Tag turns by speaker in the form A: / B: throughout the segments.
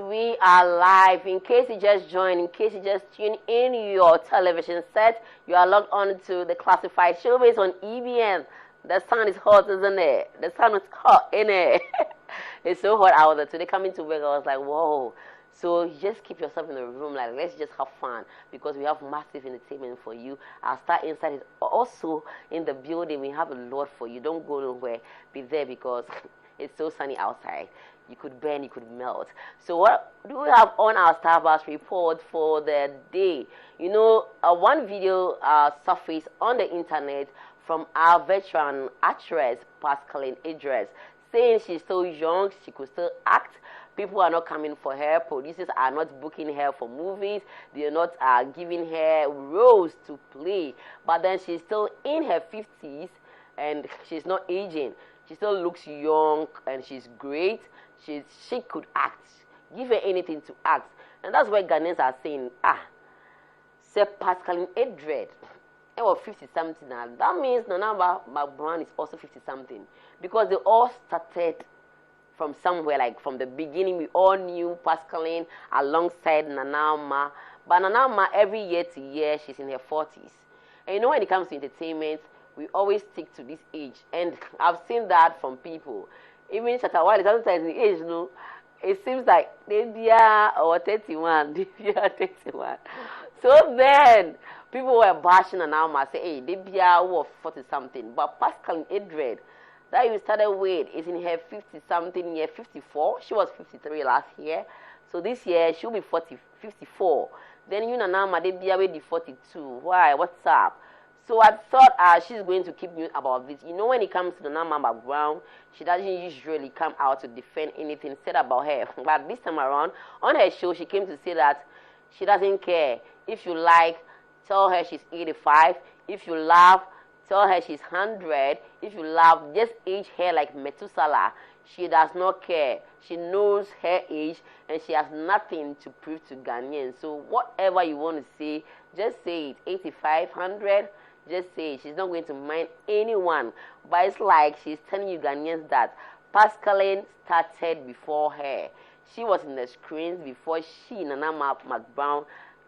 A: we are live. In case you just joined, in case you just tuned in your television set, you are logged on to the classified showbiz on EBN. The sun is hot, isn't it? The sun is hot, isn't it? It's so hot out there. Today coming to work, I was like, whoa. So just keep yourself in the room, like let's just have fun because we have massive entertainment for you. Our star inside is also in the building. We have a lot for you. Don't go nowhere. Be there because it's so sunny outside. You could burn, you could melt. So what do we have on our Starburst report for the day? You know, one video surfaced on the internet from our veteran actress, Pascaline Idris, saying she's so young, she could still act. People are not coming for her. Producers are not booking her for movies. They are not giving her roles to play. But then she's still in her 50s and she's not aging. She still looks young and she's great. She could act. Give her anything to act. And that's why Ghanaians are saying, say Pascaline Idris, it was 50-something now. That means Nana McBrown is also 50-something. Because they all started from somewhere, like from the beginning. We all knew Pascaline alongside Nanama. But Nanama, every year to year, she's in her 40s. And you know, when it comes to entertainment, we always stick to this age. And I've seen that from people. Even Shatawale, sometimes the age, no, it seems like they are or 31, they are 31. So then, people were bashing Nanama, say, hey, they are 40-something. But Pascaline Idris, that you started with, is in her 50-something year, 54. She was 53 last year. So this year, she'll be 54. Then you Nanama, they be already 42. Why? What's up? So I thought she's going to keep news about this. You know, when it comes to Nanama McBrown, she doesn't usually come out to defend anything said about her. But this time around, on her show, she came to say that she doesn't care. If you like, tell her she's 85. If you love, tell her she's 100. If you love, just age her like Methuselah. She does not care. She knows her age and she has nothing to prove to Ghanaians. So whatever you want to say, just say it. 85, 100, just say it. She's not going to mind anyone. But it's like she's telling you Ghanaians that Pascaline started before her. She was in the screens before Nana McBrown,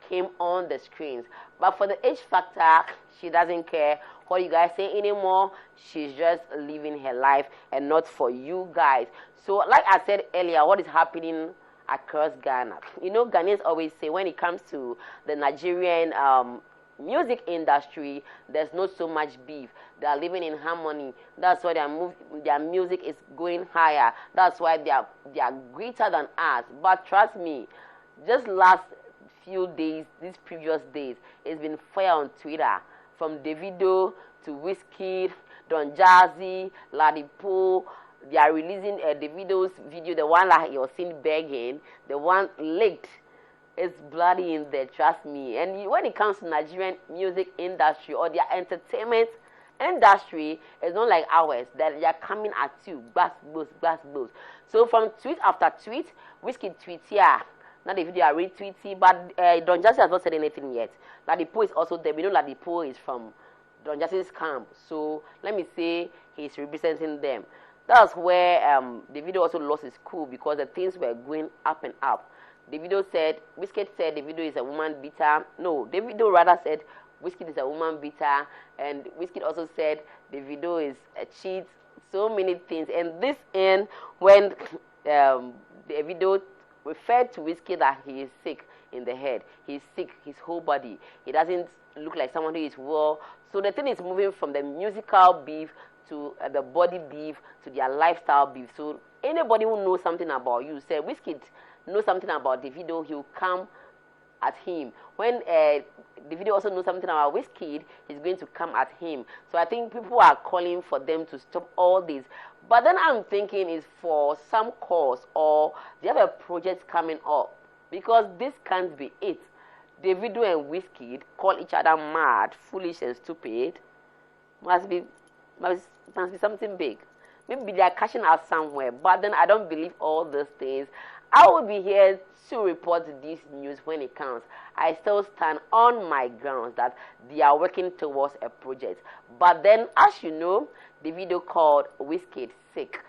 A: came on the screens. But for the age factor, she doesn't care what you guys say anymore. She's just living her life and not for you guys. So like I said earlier, what is happening across Ghana? You know, Ghanaians always say when it comes to the Nigerian music industry, there's not so much beef. They are living in harmony. That's why their music is going higher. That's why they are greater than us. But trust me, just last few days, these previous days, it's been fire on Twitter. From Davido to Wizkid, Don Jazzy, Ladipo. They are releasing Davido's video, the one that you're seeing begging, the one leaked. It's bloody in there, trust me. And when it comes to Nigerian music industry or their entertainment industry, it's not like ours, that they are coming at you, blast. So from tweet after tweet, Wizkid tweets, not the video are retweeting, but Don Jazzy has not said anything yet. Ladipo is also there. We know Ladipo is from Don Jazzy's camp. So let me say he's representing them. That's where the video also lost his cool because the things were going up and up. Wizkid said the video is a woman beater. No, Davido rather said Wizkid is a woman beater. And Wizkid also said the video is a cheat. So many things. And this end when the video referred to Wizkid that he is sick in the head. He's sick, his whole body. He doesn't look like someone who is well. So the thing is moving from the musical beef to the body beef to their lifestyle beef. So anybody who knows something about you, say Wizkid knows something about the video, he'll come at him. When the video also knows something about Wizkid, he's going to come at him. So I think people are calling for them to stop all this. But then I'm thinking it's for some cause or they have a project coming up. Because this can't be it. Davido and Wizkid call each other mad, foolish and stupid. Must be something big. Maybe they are cashing out somewhere. But then I don't believe all those things. I will be here to report this news when it comes. I still stand on my grounds that they are working towards a project. But then, as you know, the video called Wizkid sick.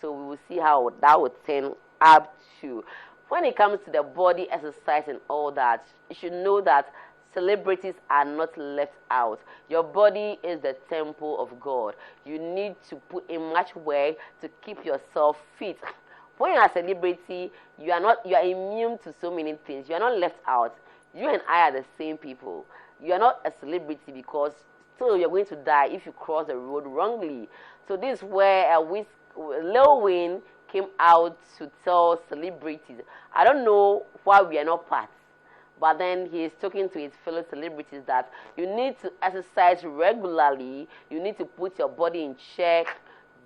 A: So we will see how that would turn up to. when it comes to the body exercise and all that, you should know that celebrities are not left out. Your body is the temple of God. You need to put in much work to keep yourself fit. When you are a celebrity, you are immune to so many things. You are not left out. You and I are the same people. You are not a celebrity because still you're going to die if you cross the road wrongly. So this is where Lil Wayne came out to tell celebrities. I don't know why we are not part. But then he is talking to his fellow celebrities that you need to exercise regularly, you need to put your body in check,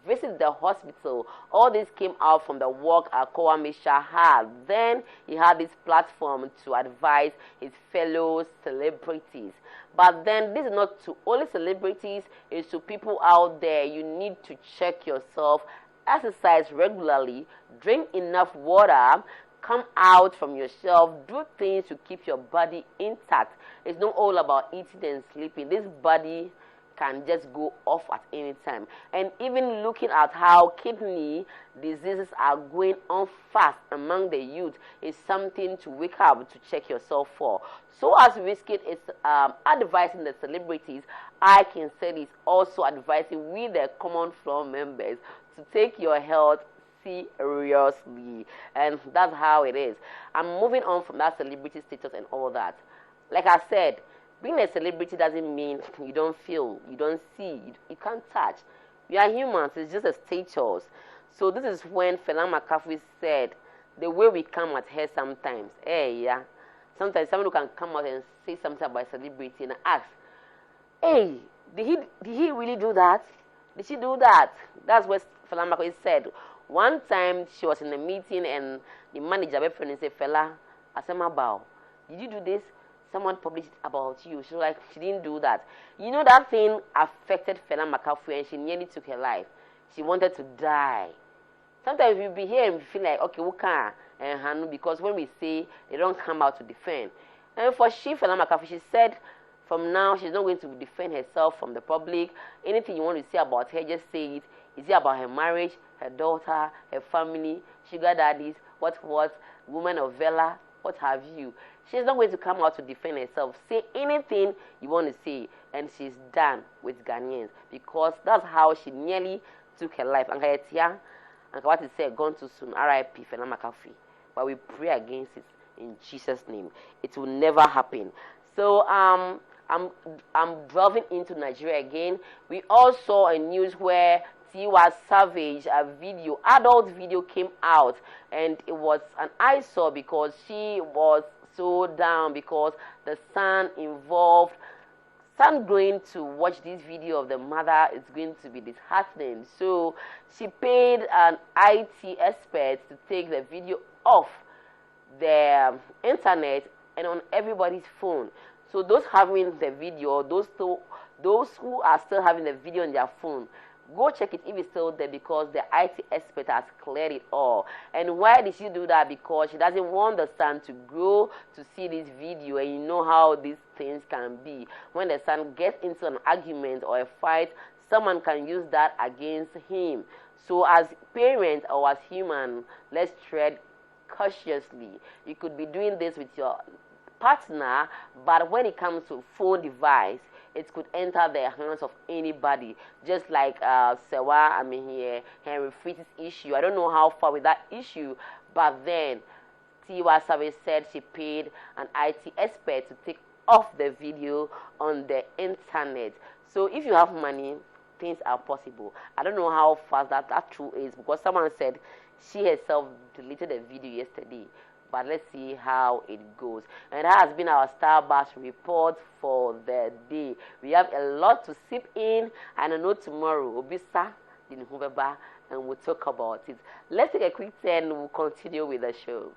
A: visit the hospital. All this came out from the work Akoamisha had. Then he had this platform to advise his fellow celebrities. But then this is not to only celebrities, it's to people out there. You need to check yourself, exercise regularly, drink enough water, come out from yourself, do things to keep your body intact. It's not all about eating and sleeping. This body can just go off at any time. And even looking at how kidney diseases are going on fast among the youth is something to wake up to check yourself for. So as Wizkid is advising the celebrities, I can say this also advising we the common floor members to take your health seriously. And that's how it is. I'm moving on from that celebrity status and all that. Like I said, being a celebrity doesn't mean you don't feel, you don't see, you can't touch. We are humans, it's just a status. So this is when Fela Makafui said, the way we come at her sometimes, yeah. Sometimes someone who can come out and say something about a celebrity and ask, hey, did he really do that? Did she do that? That's what Fela Makafui said. One time she was in a meeting and the manager said, Fela, Asemabao, did you do this? Someone published about you. She was like, she didn't do that. You know, that thing affected Fela Makafui and she nearly took her life. She wanted to die. Sometimes we'll be here and we feel like, okay, we can't handle, because when we say, they don't come out to defend. And for Fela Makafui, she said, from now, she's not going to defend herself from the public. Anything you want to say about her, just say it. Is it about her marriage, her daughter, her family, sugar daddies, what, woman of Vela, what have you? She's not going to come out to defend herself. Say anything you want to say, and she's done with Ghanaians, because that's how she nearly took her life. And what is said, gone too soon, R.I.P. Fela Makafui. But we pray against it in Jesus' name. It will never happen. So I'm delving into Nigeria again. We all saw a news where Tiwa Savage, adult video came out, and it was an eyesore because she was so down because the son going to watch this video of the mother is going to be disheartening. So she paid an IT expert to take the video off the internet and on everybody's phone. So those having the video, those who are still having the video on their phone, go check it if it's still there, because the IT expert has cleared it all. And why did she do that? Because she doesn't want the son to grow to see this video. And you know how these things can be. When the son gets into an argument or a fight, someone can use that against him. So as parents or as human, let's tread cautiously. You could be doing this with your partner, but when it comes to phone device, it could enter the hands of anybody. Just like Henry Fritz's issue. I don't know how far with that issue, but then Tiwa Savage said she paid an IT expert to take off the video on the internet. So if you have money, things are possible. I don't know how fast that true is, because someone said she herself deleted the video yesterday. But let's see how it goes. And that has been our Starburst report for the day. We have a lot to sip in, and I know tomorrow Obisa and we'll talk about it. Let's take a quick turn and we'll continue with the show.